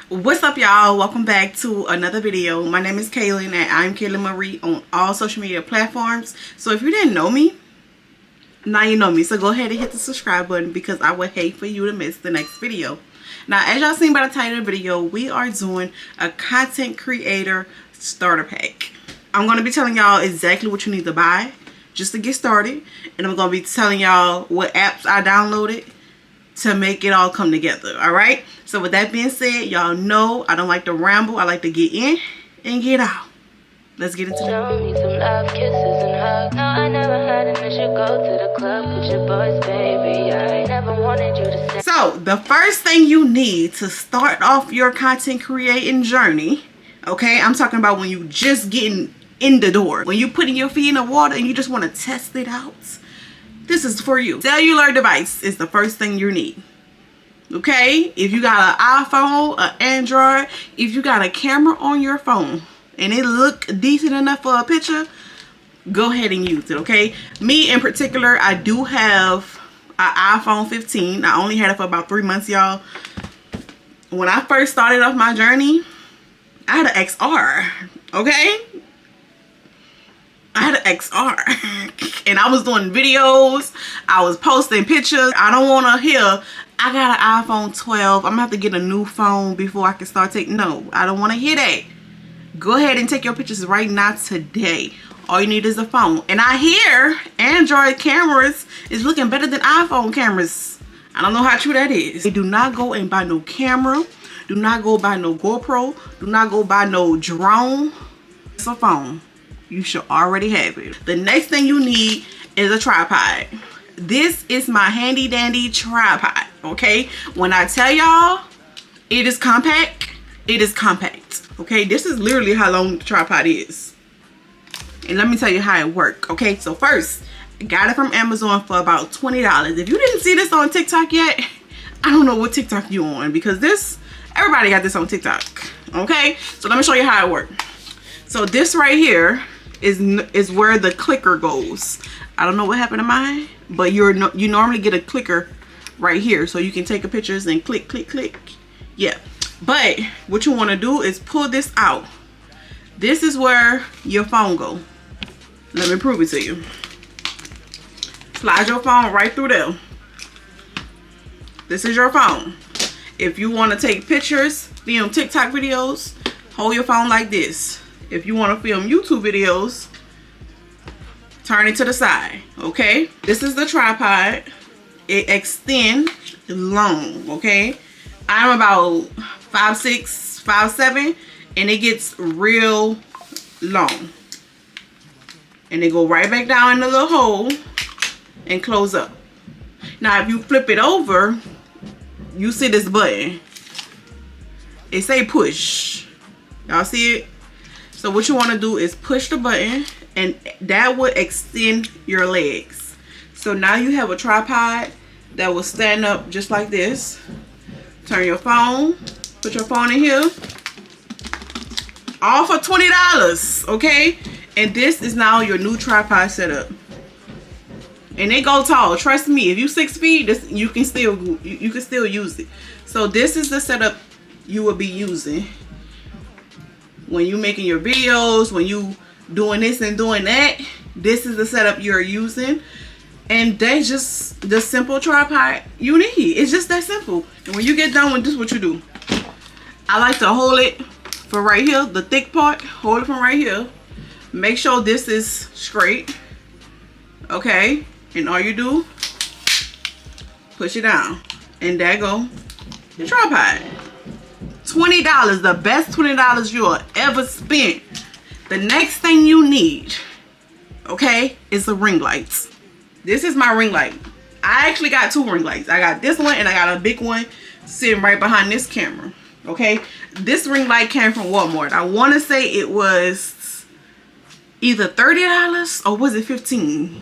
What's up, y'all? Welcome back to another video. My name is Kaylan and I'm Kaylan Marie on all social media platforms. So if you didn't know me, now you know me. So go ahead and hit the subscribe button because I would hate for you to miss the next video. Now, as y'all seen by the title of the video, we are doing a content creator starter pack. I'm going to be telling y'all exactly what you need to buy just to get started. And I'm going to be telling y'all what apps I downloaded to make it all come together. Alright? So with that being said, y'all know I don't like to ramble. I like to get in and get out. Let's get into it. Need some love, kisses, and hugs. No, I never had an issue. Go to the club with your boys, baby. I never wanted you to say. So the first thing you need to start off your content creating journey, okay, I'm talking about when you just getting in the door, when you putting your feet in the water and you just want to test it out, this is for you. Cellular device is the first thing you need. Okay, if you got an iPhone, an Android, if you got a camera on your phone and it look decent enough for a picture, go ahead and use it. Okay, me in particular, I do have an iPhone 15. I only had it for about 3 months, y'all. When I first started off my journey, I had an XR. Okay, I had an XR and I was doing videos, I was posting pictures. I don't want to hear I got an iPhone 12, I'm gonna have to get a new phone before I can start taking. No, I don't want to hear that. Go ahead and take your pictures right now today. All you need is a phone. And I hear Android cameras is looking better than iPhone cameras. I don't know how true that is. Do not go and buy no camera. Do not go buy no GoPro. Do not go buy no drone. It's a phone. You should already have it. The next thing you need is a tripod. This is my handy dandy tripod. Okay, when I tell y'all it is compact, it is compact. Okay, this is literally how long the tripod is. And let me tell you how it works. Okay, so first, I got it from Amazon for about $20. If you didn't see this on TikTok yet, I don't know what TikTok you on, because this, everybody got this on TikTok. Okay, so let me show you how it works. So this right here is where the clicker goes. I don't know what happened to mine, but you normally get a clicker right here, so you can take a pictures and click, click, click. Yeah, but what you want to do is pull this out. This is where your phone go. Let me prove it to you. Slide your phone right through there. This is your phone. If you want to take pictures, film TikTok videos, hold your phone like this. If you want to film YouTube videos, turn it to the side. Okay, this is the tripod. It extends long. Okay, I'm about 5'6", 5'7", and it gets real long, and they go right back down in the little hole and close up. Now if you flip it over, you see this button. It say push. Y'all see it? So what you want to do is push the button, and that will extend your legs. So now you have a tripod that will stand up just like this. Turn your phone, put your phone in here. All for $20, okay? And this is now your new tripod setup. And they go tall. Trust me, if you 6 feet, this you can still use it. So this is the setup you will be using when you making your videos, when you doing this and doing that. This is the setup you're using, and that's just the simple tripod you need. It's just that simple. And when you get done with this, what you do, I like to hold it for right here, the thick part. Hold it from right here. Make sure this is straight. Okay, and all you do, push it down, and there go the tripod. $20, the best $20 you'll ever spend. The next thing you need, okay, is the ring lights. This is my ring light. I actually got 2 ring lights. I got this one and I got a big one sitting right behind this camera. Okay, this ring light came from Walmart. I want to say it was either $30 or was it $15?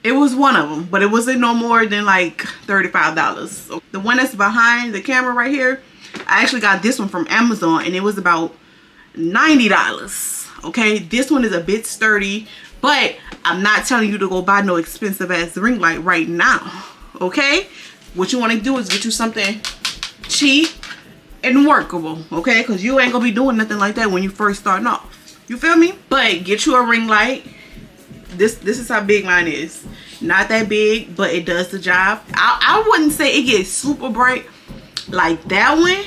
It was one of them, but it wasn't no more than like $35. So the one that's behind the camera right here, I actually got this one from Amazon and it was about $90. Okay, this one is a bit sturdy, but I'm not telling you to go buy no expensive ass ring light right now. Okay, what you want to do is get you something cheap and workable, okay? Because you ain't gonna be doing nothing like that when you first starting off. You feel me? But get you a ring light. This is how big mine is. Not that big, but it does the job. I wouldn't say it gets super bright like that one,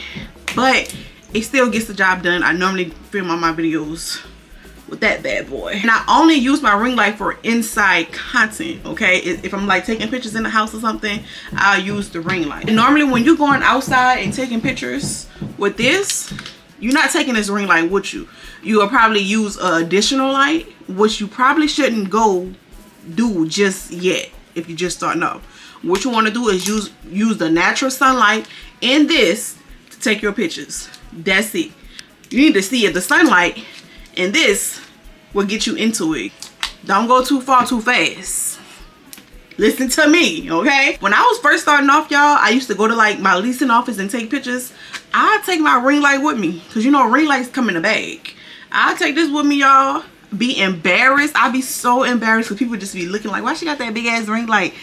but it still gets the job done. I normally film on my videos with that bad boy. And I only use my ring light for inside content, okay? If I'm like taking pictures in the house or something, I'll use the ring light. And normally when you're going outside and taking pictures with this, you're not taking this ring light with you. You will probably use an additional light, which you probably shouldn't go do just yet if you're just starting off. What you want to do is use the natural sunlight in this to take your pictures. That's it. You need to see if the sunlight in this will get you into it. Don't go too far too fast. Listen to me, okay? When I was first starting off, y'all, I used to go to like my leasing office and take pictures. I take my ring light with me because you know ring lights come in a bag. I take this with me, y'all. Be embarrassed. I'd be so embarrassed because people just be looking like, why she got that big ass ring light?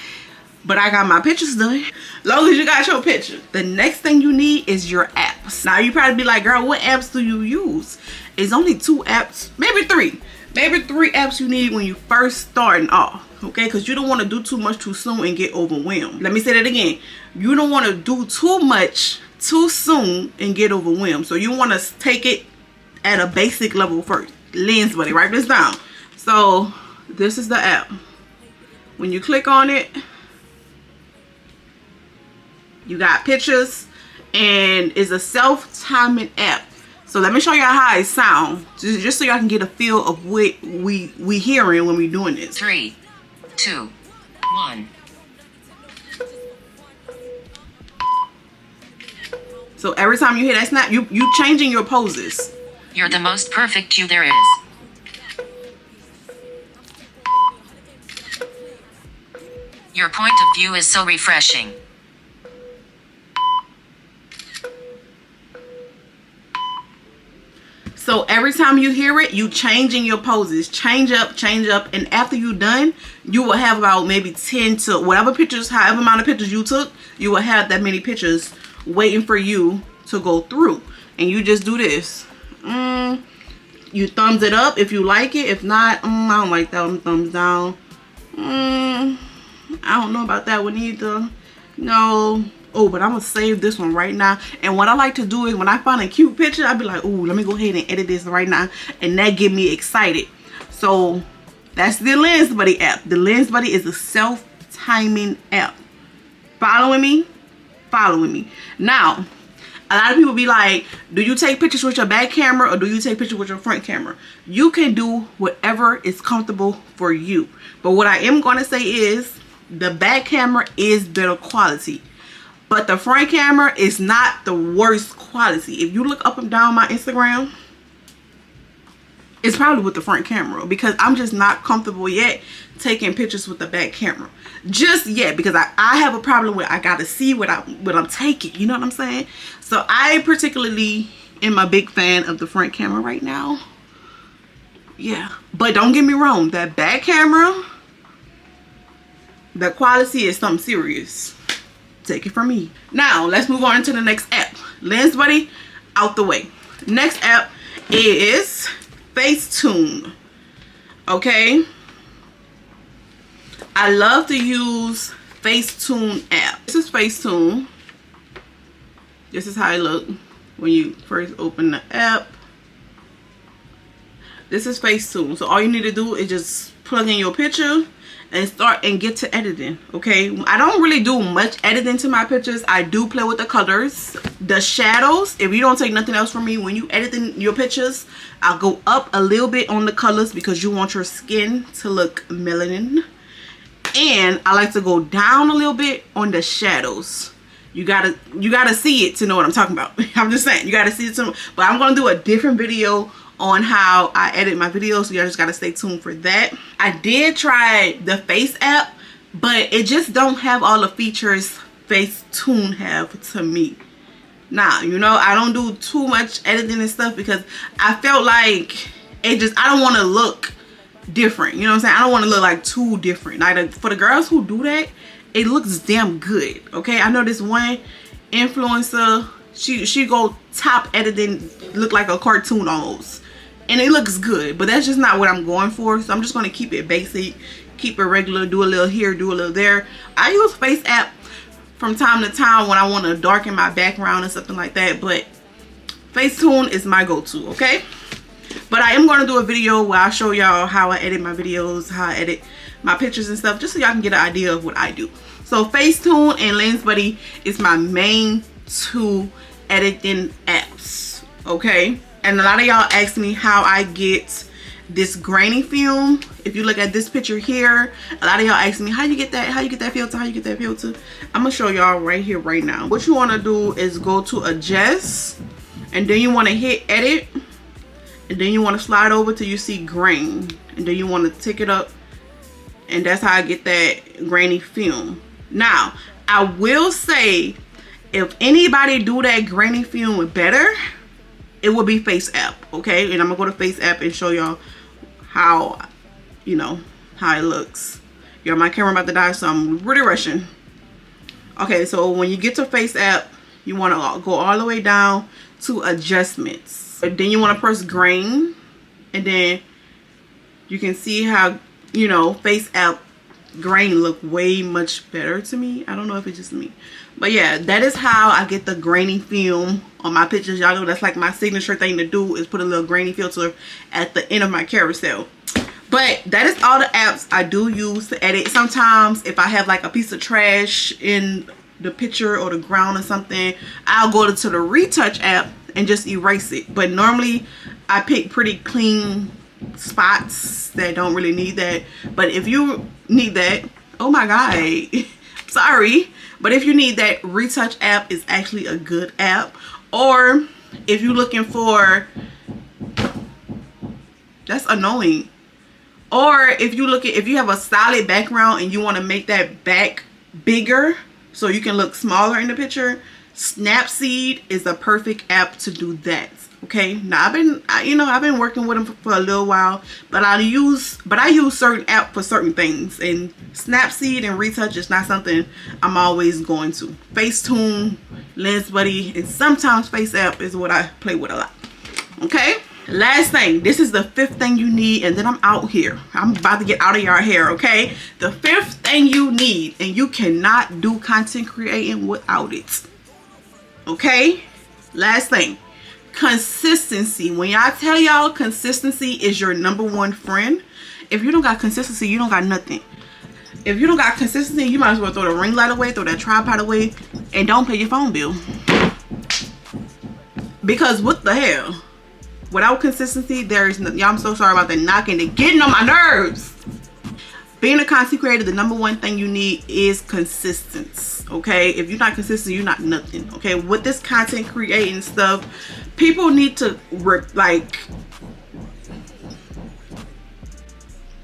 But I got my pictures done. Long as you got your picture. The next thing you need is your apps. Now you probably be like, girl, what apps do you use? It's only 2 apps, maybe 3. Maybe 3 apps you need when you first starting off, okay? Because you don't want to do too much too soon and get overwhelmed. Let me say that again. You don't want to do too much too soon and get overwhelmed. So you want to take it at a basic level first. Lens Buddy, write this down. So this is the app. When you click on it, you got pictures, and it's a self-timing app. So let me show y'all how it sounds, just so y'all can get a feel of what we hearing when we doing this. 3, 2, 1. So every time you hear that snap, you changing your poses. You're the most perfect you there is. Your point of view is so refreshing. So every time you hear it, you changing your poses. Change up. And after you done, you will have about maybe 10 to whatever pictures, however amount of pictures you took, you will have that many pictures waiting for you to go through. And you just do this. You thumbs it up if you like it. If not, I don't like that one. Thumbs down. I don't know about that one either. No. Oh, but I'm gonna save this one right now. And what I like to do is when I find a cute picture, I'll be like, oh, let me go ahead and edit this right now. And that get me excited. So that's the Lens Buddy app. The Lens Buddy is a self-timing app. Following me? Following me. Now, a lot of people be like, do you take pictures with your back camera or do you take pictures with your front camera? You can do whatever is comfortable for you. But what I am going to say is the back camera is better quality. But the front camera is not the worst quality. If you look up and down my Instagram, it's probably with the front camera because I'm just not comfortable yet taking pictures with the back camera. Just yet, because I have a problem with I gotta see what I'm taking. You know what I'm saying? So I particularly am a big fan of the front camera right now. Yeah. But don't get me wrong, that back camera, the quality is something serious. Take it from me. Now let's move on to the next app. Lens Buddy out the way. Next app is Facetune. Okay, I love to use Facetune app. This is Facetune. This is how it look when you first open the app. This is Facetune. So all you need to do is just plug in your picture and start and get to editing. Okay, I don't really do much editing to my pictures. I do play with the colors, the shadows. If you don't take nothing else from me, when you editing your pictures, I'll go up a little bit on the colors because you want your skin to look melanin. And I like to go down a little bit on the shadows. You gotta see it to know what I'm talking about. I'm just saying, you gotta see it to know. But I'm gonna do a different video on how I edit my videos, so y'all just gotta stay tuned for that. I did try the Face app, but it just don't have all the features Facetune have to me. Nah, you know, I don't do too much editing and stuff because I felt like I don't want to look different. You know what I'm saying? I don't want to look like too different. Like for the girls who do that, it looks damn good. Okay, I know this one influencer, she go top editing, look like a cartoon almost, and it looks good, but that's just not what I'm going for. So I'm just going to keep it basic, keep it regular, do a little here, do a little there. I use Face App from time to time when I want to darken my background and something like that, but Facetune is my go-to, okay? But I am going to do a video where I show y'all how I edit my videos, how I edit my pictures and stuff, just so y'all can get an idea of what I do. So Facetune and LensBuddy is my main two editing apps, okay? And a lot of y'all ask me how I get this grainy film. If you look at this picture here, a lot of y'all ask me how you get that, filter, how you get that filter. I'm gonna show y'all right here, right now. What you want to do is go to adjust, and then you want to hit edit, and then you want to slide over till you see grain, and then you want to tick it up, and that's how I get that grainy film. Now I will say, if anybody do that grainy film better, it will be Face App, okay? And I'm gonna go to Face App and show y'all how, you know, how it looks. Yo, my camera about to die, so I'm really rushing. Okay, so when you get to Face App, you want to go all the way down to adjustments, and then you want to press grain, and then you can see how, you know, Face App grain look way much better to me. I don't know if it's just me, but yeah, that is how I get the grainy film on my pictures. Y'all know that's like my signature thing to do, is put a little grainy filter at the end of my carousel. But that is all the apps I do use to edit. Sometimes if I have like a piece of trash in the picture or the ground or something, I'll go to the retouch app and just erase it. But normally I pick pretty clean spots that don't really need that. But if you need that, oh my god, sorry, but if you need that, retouch app is actually a good app. Or if you're looking for, that's annoying, or if you have a solid background and you want to make that back bigger so you can look smaller in the picture, Snapseed is a perfect app to do that. Okay, now I've been working with them for a little while, but I use certain apps for certain things, and Snapseed and retouch is not something I'm always going to. Facetune, LensBuddy, and sometimes Face App is what I play with a lot. Okay, last thing, this is the fifth thing you need, and then I'm out here. I'm about to get out of your hair. Okay, the fifth thing you need, and you cannot do content creating without it. Okay, last thing, consistency. When y'all tell y'all consistency is your #1 friend, if you don't got consistency, you don't got nothing. If you don't got consistency, you might as well throw the ring light away, throw that tripod away, and don't pay your phone bill. Because what the hell? Without consistency, there is no, y'all, I'm so sorry about that knocking, they're getting on my nerves. Being a content creator, the #1 thing you need is consistency. Okay, if you're not consistent, you're not nothing. Okay, with this content creating stuff, people need to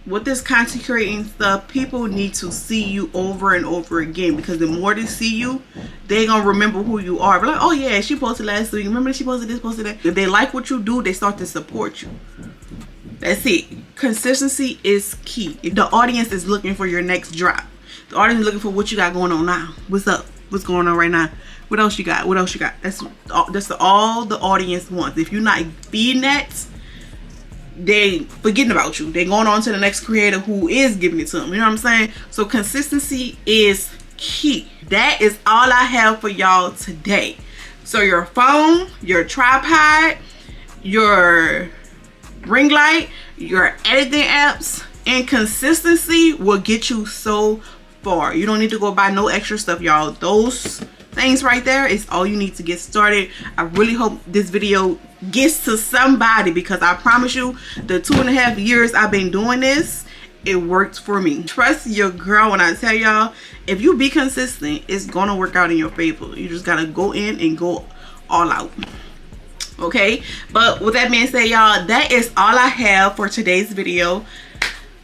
with this content creating stuff, people need to see you over and over again, because the more they see you, they're gonna remember who you are. But like, oh yeah, she posted last week, remember she posted this, posted that. If they like what you do, they start to support you. That's it. Consistency is key. If the audience is looking for your next drop, the audience is looking for what you got going on now. What's up? What's going on right now? What else you got? What else you got? That's all the audience wants. If you're not feeding that, they forgetting about you. They going on to the next creator who is giving it to them. You know what I'm saying? So consistency is key. That is all I have for y'all today. So your phone, your tripod, your ring light, your editing apps, and consistency will get you so far. You don't need to go buy no extra stuff, y'all. Those things right there is all you need to get started. I really hope this video gets to somebody, because I promise you, the 2.5 years I've been doing this, it worked for me. Trust your girl when I tell y'all, if you be consistent, it's gonna work out in your favor. You just gotta go in and go all out. Okay, but with that being said, y'all, that is all I have for today's video.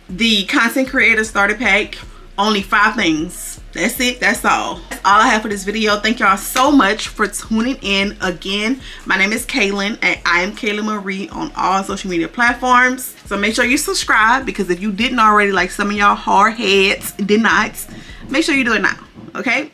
The content creator starter pack, only 5 things. That's it. That's all. That's all I have for this video. Thank y'all so much for tuning in. Again, my name is Kaylan, and I am Kaylan Marie on all social media platforms. So make sure you subscribe, because if you didn't already, like some of y'all hard heads did not, make sure you do it now. Okay.